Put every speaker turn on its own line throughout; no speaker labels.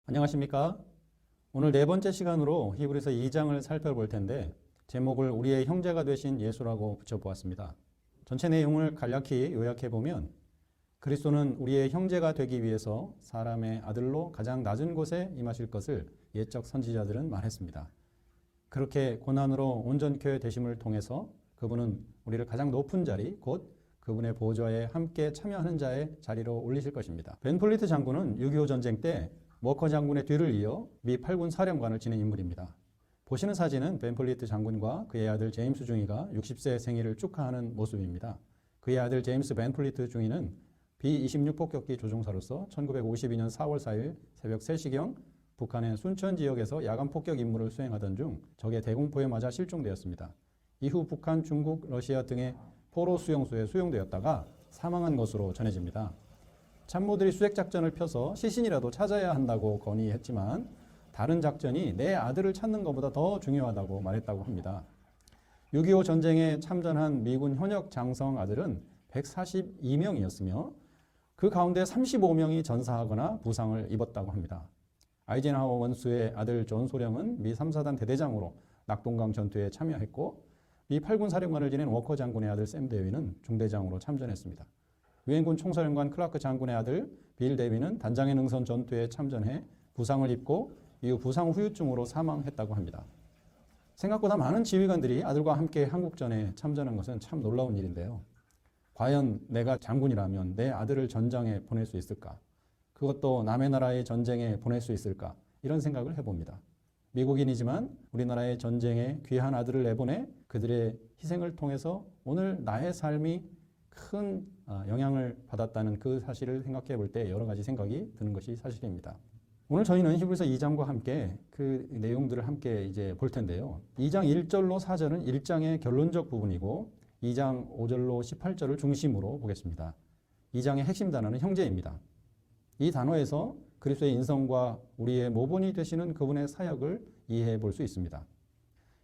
안녕하십니까? 오늘 네 번째 시간으로 히브리서 2장을 살펴볼 텐데 제목을 우리의 형제가 되신 예수라고 붙여보았습니다. 전체 내용을 간략히 요약해보면 그리스도는 우리의 형제가 되기 위해서 사람의 아들로 가장 낮은 곳에 임하실 것을 옛적 선지자들은 말했습니다. 그렇게 고난으로 온전케 되심을 통해서 그분은 우리를 가장 높은 자리, 곧 그분의 보좌에 함께 참여하는 자의 자리로 올리실 것입니다. 벤폴리트 장군은 6.25 전쟁 때 워커 장군의 뒤를 이어 미 8군 사령관을 지낸 인물입니다. 보시는 사진은 벤폴리트 장군과 그의 아들 제임스 중위가 60세 생일을 축하하는 모습입니다. 그의 아들 제임스 벤폴리트 중위는 B-26 폭격기 조종사로서 1952년 4월 4일 새벽 3시경 북한의 순천 지역에서 야간 폭격 임무를 수행하던 중 적의 대공포에 맞아 실종되었습니다. 이후 북한, 중국, 러시아 등의 포로 수용소에 수용되었다가 사망한 것으로 전해집니다. 참모들이 수색작전을 펴서 시신이라도 찾아야 한다고 건의했지만 다른 작전이 내 아들을 찾는 것보다 더 중요하다고 말했다고 합니다. 6.25 전쟁에 참전한 미군 현역 장성 아들은 142명이었으며 그 가운데 35명이 전사하거나 부상을 입었다고 합니다. 아이젠하워 원수의 아들 존 소령은 미 3사단 대대장으로 낙동강 전투에 참여했고 미 8군 사령관을 지낸 워커 장군의 아들 샘 대위는 중대장으로 참전했습니다. 유엔군 총사령관 클라크 장군의 아들 빌 대위는 단장의 능선 전투에 참전해 부상을 입고 이후 부상 후유증으로 사망했다고 합니다. 생각보다 많은 지휘관들이 아들과 함께 한국전에 참전한 것은 참 놀라운 일인데요. 과연 내가 장군이라면 내 아들을 전장에 보낼 수 있을까? 그것도 남의 나라의 전쟁에 보낼 수 있을까? 이런 생각을 해봅니다. 미국인이지만 우리나라의 전쟁에 귀한 아들을 내보내 그들의 희생을 통해서 오늘 나의 삶이 큰 영향을 받았다는 그 사실을 생각해 볼 때 여러 가지 생각이 드는 것이 사실입니다. 오늘 저희는 히브리서 2장과 함께 그 내용들을 함께 이제 볼 텐데요. 2장 1절로 4절은 1장의 결론적 부분이고 2장 5절로 18절을 중심으로 보겠습니다. 2장의 핵심 단어는 형제입니다. 이 단어에서 그리스도의 인성과 우리의 모본이 되시는 그분의 사역을 이해해 볼 수 있습니다.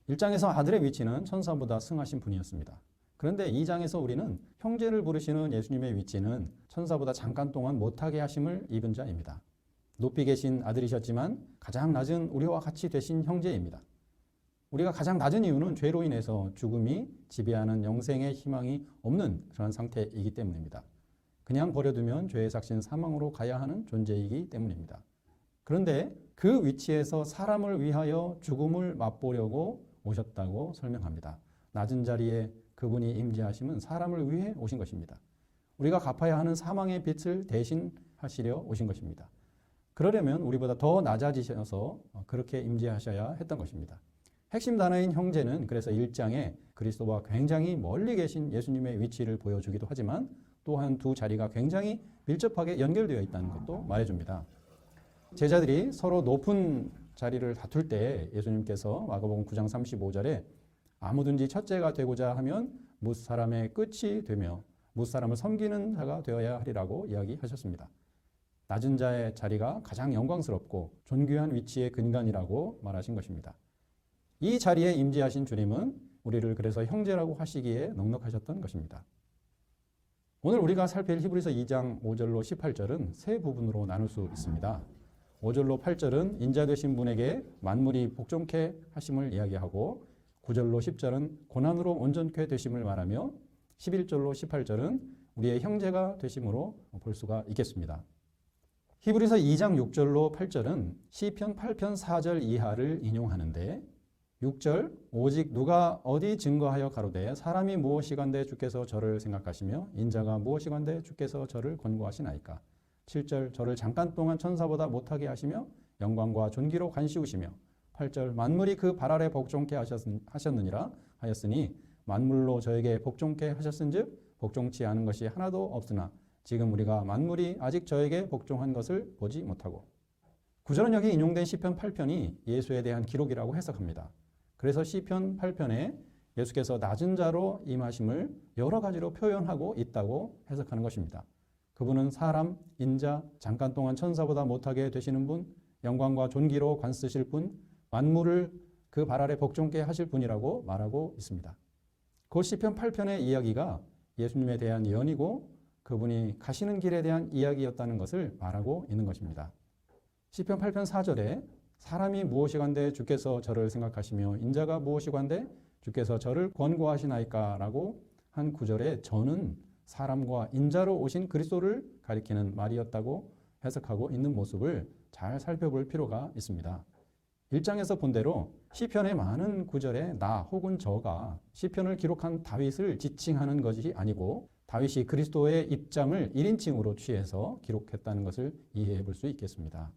1장에서 아들의 위치는 천사보다 승하신 분이었습니다. 그런데 2장에서 우리는 형제를 부르시는 예수님의 위치는 천사보다 잠깐 동안 못하게 하심을 입은 자입니다. 높이 계신 아들이셨지만 가장 낮은 우리와 같이 되신 형제입니다. 우리가 가장 낮은 이유는 죄로 인해서 죽음이 지배하는 영생의 희망이 없는 그런 상태이기 때문입니다. 그냥 버려두면 죄의 삭신 사망으로 가야 하는 존재이기 때문입니다. 그런데 그 위치에서 사람을 위하여 죽음을 맛보려고 오셨다고 설명합니다. 낮은 자리에 그분이 임재하심은 사람을 위해 오신 것입니다. 우리가 갚아야 하는 사망의 빚을 대신하시려 오신 것입니다. 그러려면 우리보다 더 낮아지셔서 그렇게 임재하셔야 했던 것입니다. 핵심 단어인 형제는 그래서 1장에 그리스도와 굉장히 멀리 계신 예수님의 위치를 보여주기도 하지만 또한 두 자리가 굉장히 밀접하게 연결되어 있다는 것도 말해줍니다. 제자들이 서로 높은 자리를 다툴 때 예수님께서 마가복음 9장 35절에 아무든지 첫째가 되고자 하면 무사람의 끝이 되며 무사람을 섬기는 자가 되어야 하리라고 이야기하셨습니다. 낮은 자의 자리가 가장 영광스럽고 존귀한 위치의 근간이라고 말하신 것입니다. 이 자리에 임재하신 주님은 우리를 그래서 형제라고 하시기에 넉넉하셨던 것입니다. 오늘 우리가 살필 히브리서 2장 5절로 18절은 세 부분으로 나눌 수 있습니다. 5절로 8절은 인자 되신 분에게 만물이 복종케 하심을 이야기하고 9절로 10절은 고난으로 온전케 되심을 말하며 11절로 18절은 우리의 형제가 되심으로 볼 수가 있겠습니다. 히브리서 2장 6절로 8절은 시편 8편 4절 이하를 인용하는데 6절 오직 누가 어디 증거하여 가로되 사람이 무엇이간데 주께서 저를 생각하시며 인자가 무엇이간데 주께서 저를 권고하시나이까. 7절 저를 잠깐 동안 천사보다 못하게 하시며 영광과 존귀로 간시우시며 8절 만물이 그 발 아래 복종케 하셨느니라 하였으니 만물로 저에게 복종케 하셨은즉 복종치 않은 것이 하나도 없으나 지금 우리가 만물이 아직 저에게 복종한 것을 보지 못하고 9절은 여기 인용된 시편 8편이 예수에 대한 기록이라고 해석합니다. 그래서 시편 8편에 예수께서 낮은 자로 임하심을 여러 가지로 표현하고 있다고 해석하는 것입니다. 그분은 사람, 인자, 잠깐 동안 천사보다 못하게 되시는 분, 영광과 존귀로 관쓰실 분, 만물을 그 발 아래 복종케 하실 분이라고 말하고 있습니다. 그 시편 8편의 이야기가 예수님에 대한 예언이고 그분이 가시는 길에 대한 이야기였다는 것을 말하고 있는 것입니다. 시편 8편 4절에 사람이 무엇이간데 주께서 저를 생각하시며 인자가 무엇이간데 주께서 저를 권고하시나이까 라고 한 구절에 저는 사람과 인자로 오신 그리스도를 가리키는 말이었다고 해석하고 있는 모습을 잘 살펴볼 필요가 있습니다. 1장에서 본 대로 시편의 많은 구절에 나 혹은 저가 시편을 기록한 다윗을 지칭하는 것이 아니고 다윗이 그리스도의 입장을 1인칭으로 취해서 기록했다는 것을 이해해 볼 수 있겠습니다.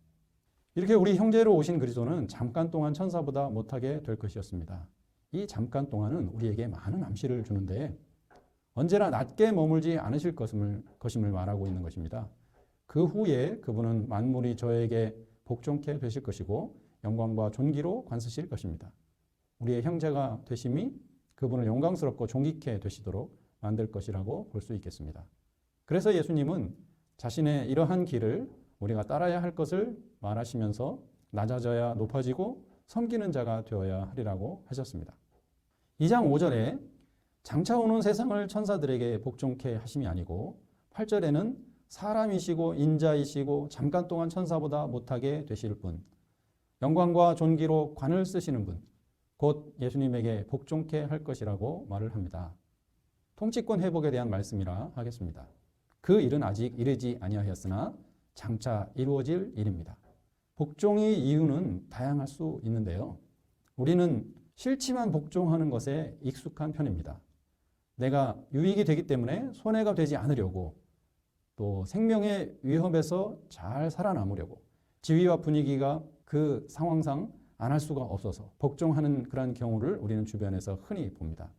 이렇게 우리 형제로 오신 그리스도는 잠깐 동안 천사보다 못하게 될 것이었습니다. 이 잠깐 동안은 우리에게 많은 암시를 주는데 언제나 낮게 머물지 않으실 것임을 말하고 있는 것입니다. 그 후에 그분은 만물이 저에게 복종케 되실 것이고 영광과 존귀로 관쓰실 것입니다. 우리의 형제가 되심이 그분을 영광스럽고 존귀케 되시도록 만들 것이라고 볼 수 있겠습니다. 그래서 예수님은 자신의 이러한 길을 우리가 따라야 할 것을 말하시면서 낮아져야 높아지고 섬기는 자가 되어야 하리라고 하셨습니다. 2장 5절에 장차 오는 세상을 천사들에게 복종케 하심이 아니고 8절에는 사람이시고 인자이시고 잠깐 동안 천사보다 못하게 되실 분, 영광과 존귀로 관을 쓰시는 분, 곧 예수님에게 복종케 할 것이라고 말을 합니다. 통치권 회복에 대한 말씀이라 하겠습니다. 그 일은 아직 이르지 아니하였으나 장차 이루어질 일입니다. 복종의 이유는 다양할 수 있는데요. 우리는 싫지만 복종하는 것에 익숙한 편입니다. 내가 유익이 되기 때문에 손해가 되지 않으려고 또 생명의 위협에서 잘 살아남으려고 지위와 분위기가 그 상황상 안 할 수가 없어서 복종하는 그런 경우를 우리는 주변에서 흔히 봅니다.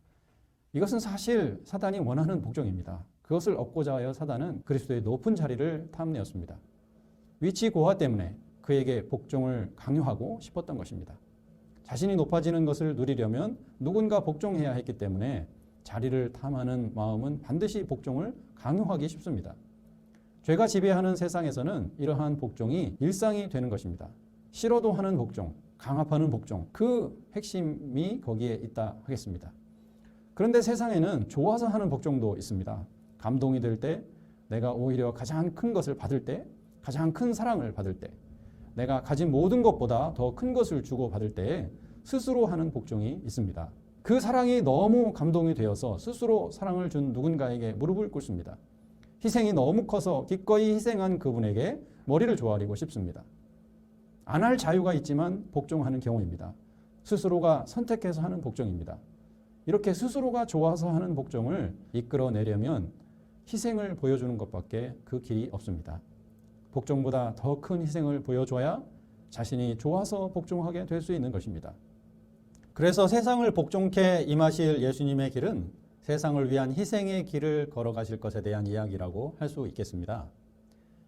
이것은 사실 사단이 원하는 복종입니다. 그것을 얻고자 하여 사단은 그리스도의 높은 자리를 탐내었습니다. 위치 고하 때문에 그에게 복종을 강요하고 싶었던 것입니다. 자신이 높아지는 것을 누리려면 누군가 복종해야 했기 때문에 자리를 탐하는 마음은 반드시 복종을 강요하기 쉽습니다. 죄가 지배하는 세상에서는 이러한 복종이 일상이 되는 것입니다. 싫어도 하는 복종, 강압하는 복종, 그 핵심이 거기에 있다 하겠습니다. 그런데 세상에는 좋아서 하는 복종도 있습니다. 감동이 될 때, 내가 오히려 가장 큰 것을 받을 때, 가장 큰 사랑을 받을 때, 내가 가진 모든 것보다 더 큰 것을 주고 받을 때에 스스로 하는 복종이 있습니다. 그 사랑이 너무 감동이 되어서 스스로 사랑을 준 누군가에게 무릎을 꿇습니다. 희생이 너무 커서 기꺼이 희생한 그분에게 머리를 조아리고 싶습니다. 안 할 자유가 있지만 복종하는 경우입니다. 스스로가 선택해서 하는 복종입니다. 이렇게 스스로가 좋아서 하는 복종을 이끌어내려면 희생을 보여주는 것밖에 그 길이 없습니다. 복종보다 더 큰 희생을 보여줘야 자신이 좋아서 복종하게 될 수 있는 것입니다. 그래서 세상을 복종케 임하실 예수님의 길은 세상을 위한 희생의 길을 걸어가실 것에 대한 이야기라고 할 수 있겠습니다.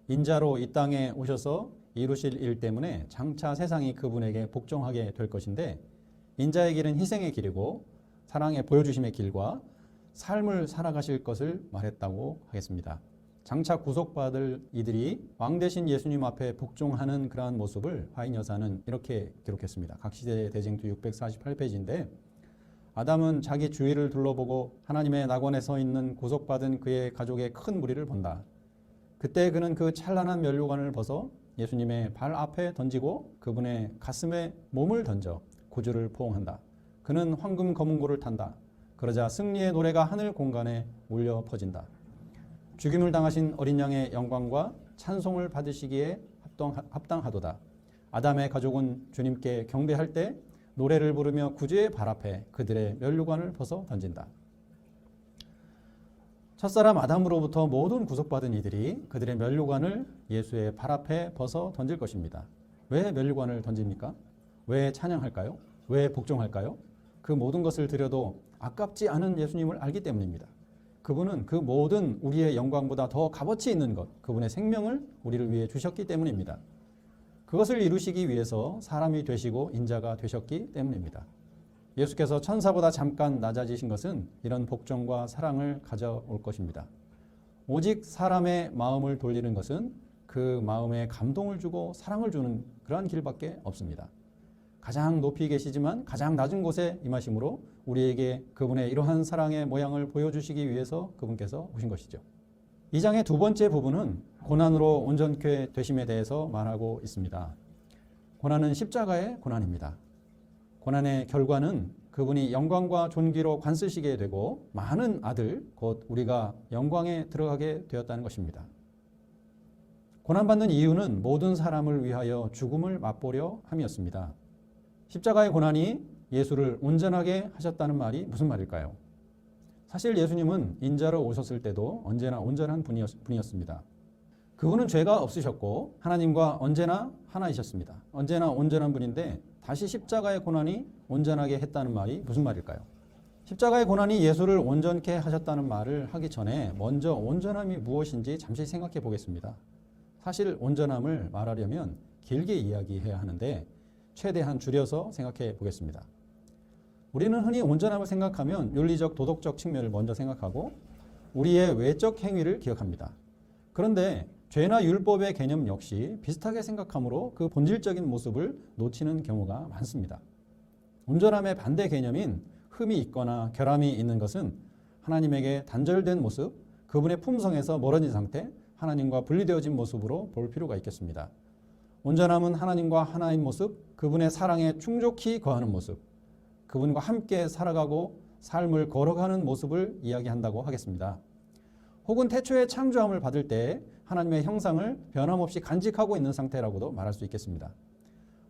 인자로 이 땅에 오셔서 이루실 일 때문에 장차 세상이 그분에게 복종하게 될 것인데 인자의 길은 희생의 길이고 사랑의 보여주심의 길과 삶을 살아가실 것을 말했다고 하겠습니다. 장차 구속받을 이들이 왕 되신 예수님 앞에 복종하는 그러한 모습을 화인 여사는 이렇게 기록했습니다. 각시대 대쟁투 648페이지인데 아담은 자기 주위를 둘러보고 하나님의 낙원에 서 있는 구속받은 그의 가족의 큰 무리를 본다. 그때 그는 그 찬란한 면류관을 벗어 예수님의 발 앞에 던지고 그분의 가슴에 몸을 던져 구주를 포옹한다. 그는 황금 거문고를 탄다. 그러자 승리의 노래가 하늘 공간에 울려 퍼진다. 죽임을 당하신 어린 양의 영광과 찬송을 받으시기에 합당하도다. 아담의 가족은 주님께 경배할 때 노래를 부르며 구주의 발 앞에 그들의 면류관을 벗어 던진다. 첫사람 아담으로부터 모든 구속받은 이들이 그들의 면류관을 예수의 발 앞에 벗어 던질 것입니다. 왜 면류관을 던집니까? 왜 찬양할까요? 왜 복종할까요? 그 모든 것을 드려도 아깝지 않은 예수님을 알기 때문입니다. 그분은 그 모든 우리의 영광보다 더 값어치 있는 것, 그분의 생명을 우리를 위해 주셨기 때문입니다. 그것을 이루시기 위해서 사람이 되시고 인자가 되셨기 때문입니다. 예수께서 천사보다 잠깐 낮아지신 것은 이런 복종과 사랑을 가져올 것입니다. 오직 사람의 마음을 돌리는 것은 그 마음에 감동을 주고 사랑을 주는 그러한 길밖에 없습니다. 가장 높이 계시지만 가장 낮은 곳에 임하심으로 우리에게 그분의 이러한 사랑의 모양을 보여주시기 위해서 그분께서 오신 것이죠. 이 장의 두 번째 부분은 고난으로 온전케 되심에 대해서 말하고 있습니다. 고난은 십자가의 고난입니다. 고난의 결과는 그분이 영광과 존귀로 관쓰시게 되고 많은 아들, 곧 우리가 영광에 들어가게 되었다는 것입니다. 고난받는 이유는 모든 사람을 위하여 죽음을 맛보려 함이었습니다. 십자가의 고난이 예수를 온전하게 하셨다는 말이 무슨 말일까요? 사실 예수님은 인자로 오셨을 때도 언제나 온전한 분이었습니다. 그분은 죄가 없으셨고 하나님과 언제나 하나이셨습니다. 언제나 온전한 분인데 다시 십자가의 고난이 온전하게 했다는 말이 무슨 말일까요? 십자가의 고난이 예수를 온전케 하셨다는 말을 하기 전에 먼저 온전함이 무엇인지 잠시 생각해 보겠습니다. 사실 온전함을 말하려면 길게 이야기해야 하는데 최대한 줄여서 생각해 보겠습니다. 우리는 흔히 온전함을 생각하면 윤리적, 도덕적 측면을 먼저 생각하고 우리의 외적 행위를 기억합니다. 그런데 죄나 율법의 개념 역시 비슷하게 생각하므로 그 본질적인 모습을 놓치는 경우가 많습니다. 온전함의 반대 개념인 흠이 있거나 결함이 있는 것은 하나님에게 단절된 모습, 그분의 품성에서 멀어진 상태, 하나님과 분리되어진 모습으로 볼 필요가 있겠습니다. 온전함은 하나님과 하나인 모습, 그분의 사랑에 충족히 거하는 모습, 그분과 함께 살아가고 삶을 걸어가는 모습을 이야기한다고 하겠습니다. 혹은 태초에 창조함을 받을 때 하나님의 형상을 변함없이 간직하고 있는 상태라고도 말할 수 있겠습니다.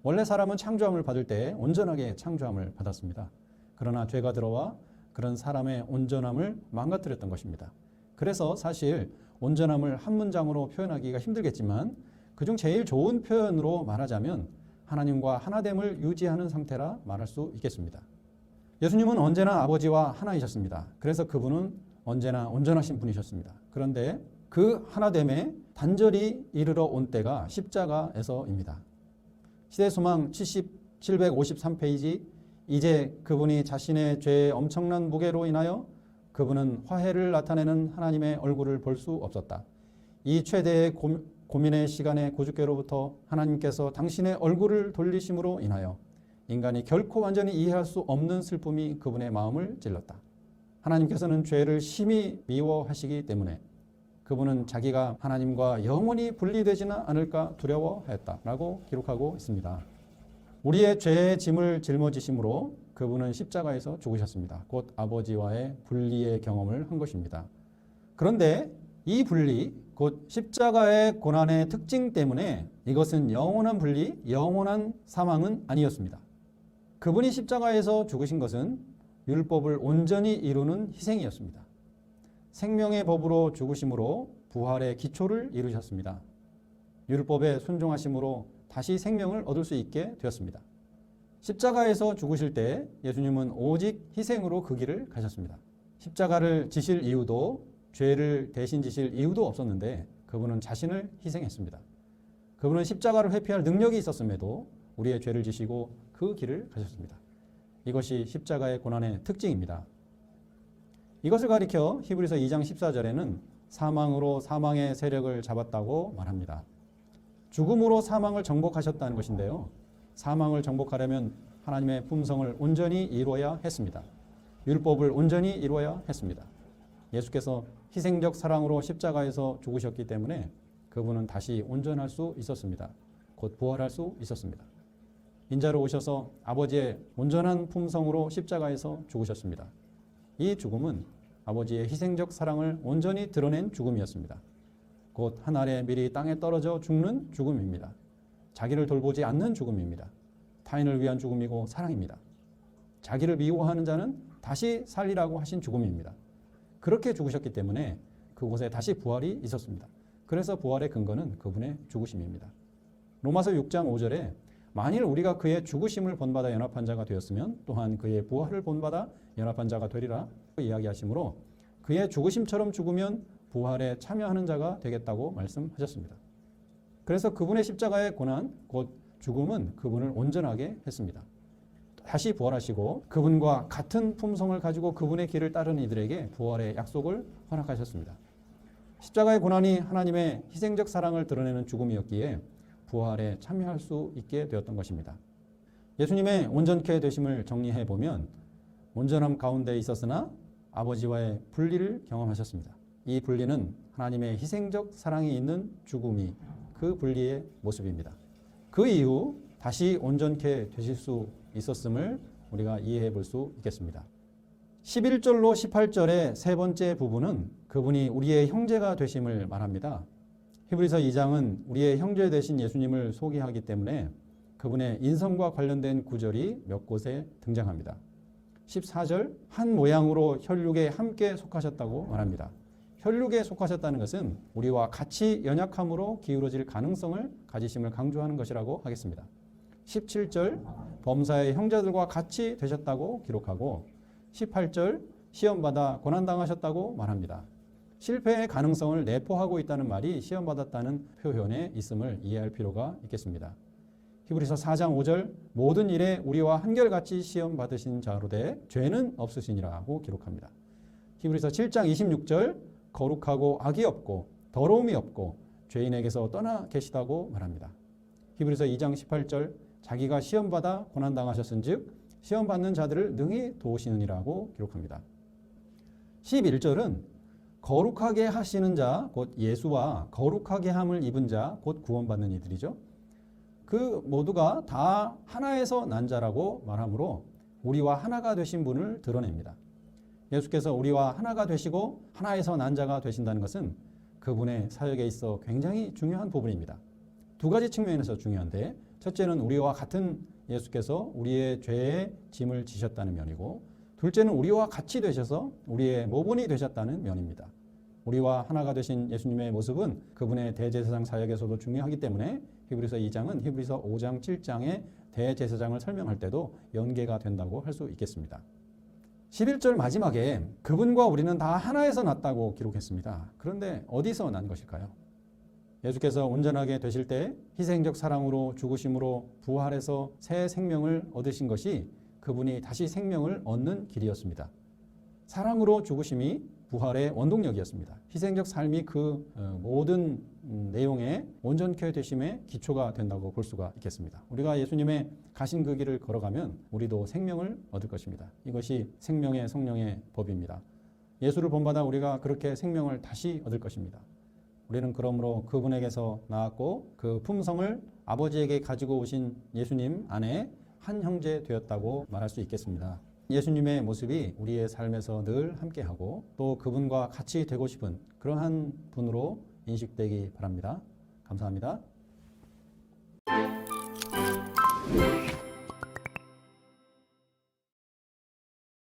원래 사람은 창조함을 받을 때 온전하게 창조함을 받았습니다. 그러나 죄가 들어와 그런 사람의 온전함을 망가뜨렸던 것입니다. 그래서 사실 온전함을 한 문장으로 표현하기가 힘들겠지만 그중 제일 좋은 표현으로 말하자면 하나님과 하나됨을 유지하는 상태라 말할 수 있겠습니다. 예수님은 언제나 아버지와 하나이셨습니다. 그래서 그분은 언제나 온전하신 분이셨습니다. 그런데 그 하나됨에 단절이 이르러 온 때가 십자가에서입니다. 시대소망 753페이지, 이제 그분이 자신의 죄의 엄청난 무게로 인하여 그분은 화해를 나타내는 하나님의 얼굴을 볼 수 없었다. 이 최대의 고민의 시간의 고주께로부터 하나님께서 당신의 얼굴을 돌리심으로 인하여 인간이 결코 완전히 이해할 수 없는 슬픔이 그분의 마음을 찔렀다. 하나님께서는 죄를 심히 미워하시기 때문에 그분은 자기가 하나님과 영원히 분리되지는 않을까 두려워하였다라고 기록하고 있습니다. 우리의 죄의 짐을 짊어지심으로 그분은 십자가에서 죽으셨습니다. 곧 아버지와의 분리의 경험을 한 것입니다. 그런데 이 분리, 곧 십자가의 고난의 특징 때문에 이것은 영원한 분리, 영원한 사망은 아니었습니다. 그분이 십자가에서 죽으신 것은 율법을 온전히 이루는 희생이었습니다. 생명의 법으로 죽으심으로 부활의 기초를 이루셨습니다. 율법에 순종하심으로 다시 생명을 얻을 수 있게 되었습니다. 십자가에서 죽으실 때 예수님은 오직 희생으로 그 길을 가셨습니다. 십자가를 지실 이유도 죄를 대신 지실 이유도 없었는데 그분은 자신을 희생했습니다. 그분은 십자가를 회피할 능력이 있었음에도 우리의 죄를 지시고 그 길을 가셨습니다. 이것이 십자가의 고난의 특징입니다. 이것을 가리켜 히브리서 2장 14절에는 사망으로 사망의 세력을 잡았다고 말합니다. 죽음으로 사망을 정복하셨다는 것인데요. 사망을 정복하려면 하나님의 품성을 온전히 이루어야 했습니다. 율법을 온전히 이루어야 했습니다. 예수께서 희생적 사랑으로 십자가에서 죽으셨기 때문에 그분은 다시 온전할 수 있었습니다. 곧 부활할 수 있었습니다. 인자로 오셔서 아버지의 온전한 품성으로 십자가에서 죽으셨습니다. 이 죽음은 아버지의 희생적 사랑을 온전히 드러낸 죽음이었습니다. 곧 한 알의 밀이 땅에 떨어져 죽는 죽음입니다. 자기를 돌보지 않는 죽음입니다. 타인을 위한 죽음이고 사랑입니다. 자기를 미워하는 자는 다시 살리라고 하신 죽음입니다. 그렇게 죽으셨기 때문에 그곳에 다시 부활이 있었습니다. 그래서 부활의 근거는 그분의 죽으심입니다. 로마서 6장 5절에 만일 우리가 그의 죽으심을 본받아 연합한 자가 되었으면 또한 그의 부활을 본받아 연합한 자가 되리라 이야기하시므로 그의 죽으심처럼 죽으면 부활에 참여하는 자가 되겠다고 말씀하셨습니다. 그래서 그분의 십자가의 고난, 곧 죽음은 그분을 온전하게 했습니다. 다시 부활하시고 그분과 같은 품성을 가지고 그분의 길을 따르는 이들에게 부활의 약속을 허락하셨습니다. 십자가의 고난이 하나님의 희생적 사랑을 드러내는 죽음이었기에 부활에 참여할 수 있게 되었던 것입니다. 예수님의 온전케 되심을 정리해 보면 온전함 가운데 있었으나 아버지와의 분리를 경험하셨습니다. 이 분리는 하나님의 희생적 사랑이 있는 죽음이 그 분리의 모습입니다. 그 이후 다시 온전케 되실 수 있었음을 우리가 이해해 볼 수 있겠습니다. 11절로 18절의 세 번째 부분은 그분이 우리의 형제가 되심을 말합니다. 히브리서 2장은 우리의 형제 되신 예수님을 소개하기 때문에 그분의 인성과 관련된 구절이 몇 곳에 등장합니다. 14절, 한 모양으로 혈육에 함께 속하셨다고 말합니다. 혈육에 속하셨다는 것은 우리와 같이 연약함으로 기울어질 가능성을 가지심을 강조하는 것이라고 하겠습니다. 17절, 범사의 형제들과 같이 되셨다고 기록하고 18절, 시험받아 고난당하셨다고 말합니다. 실패의 가능성을 내포하고 있다는 말이 시험받았다는 표현에 있음을 이해할 필요가 있겠습니다. 히브리서 4장 5절, 모든 일에 우리와 한결같이 시험받으신 자로되 죄는 없으시니라고 기록합니다. 히브리서 7장 26절, 거룩하고 악이 없고 더러움이 없고 죄인에게서 떠나 계시다고 말합니다. 히브리서 2장 18절, 자기가 시험받아 고난당하셨은즉 시험받는 자들을 능히 도우시느니라고 기록합니다. 11절은 거룩하게 하시는 자, 곧 예수와 거룩하게 함을 입은 자, 곧 구원받는 이들이죠. 그 모두가 다 하나에서 난 자라고 말하므로 우리와 하나가 되신 분을 드러냅니다. 예수께서 우리와 하나가 되시고 하나에서 난 자가 되신다는 것은 그분의 사역에 있어 굉장히 중요한 부분입니다. 두 가지 측면에서 중요한데, 첫째는 우리와 같은 예수께서 우리의 죄의 짐을 지셨다는 면이고, 둘째는 우리와 같이 되셔서 우리의 모본이 되셨다는 면입니다. 우리와 하나가 되신 예수님의 모습은 그분의 대제사장 사역에서도 중요하기 때문에 히브리서 2장은 히브리서 5장 7장의 대제사장을 설명할 때도 연계가 된다고 할 수 있겠습니다. 11절 마지막에 그분과 우리는 다 하나에서 났다고 기록했습니다. 그런데 어디서 난 것일까요? 예수께서 온전하게 되실 때 희생적 사랑으로 죽으심으로 부활해서 새 생명을 얻으신 것이 그분이 다시 생명을 얻는 길이었습니다. 사랑으로 죽으심이 부활의 원동력이었습니다. 희생적 삶이 그 모든 내용의 온전케 되심의 기초가 된다고 볼 수가 있겠습니다. 우리가 예수님의 가신 그 길을 걸어가면 우리도 생명을 얻을 것입니다. 이것이 생명의 성령의 법입니다. 예수를 본받아 우리가 그렇게 생명을 다시 얻을 것입니다. 우리는 그러므로 그분에게서 나왔고 그 품성을 아버지에게 가지고 오신 예수님 안에 한 형제 되었다고 말할 수 있겠습니다. 예수님의 모습이 우리의 삶에서 늘 함께하고 또 그분과 같이 되고 싶은 그러한 분으로 인식되기 바랍니다. 감사합니다.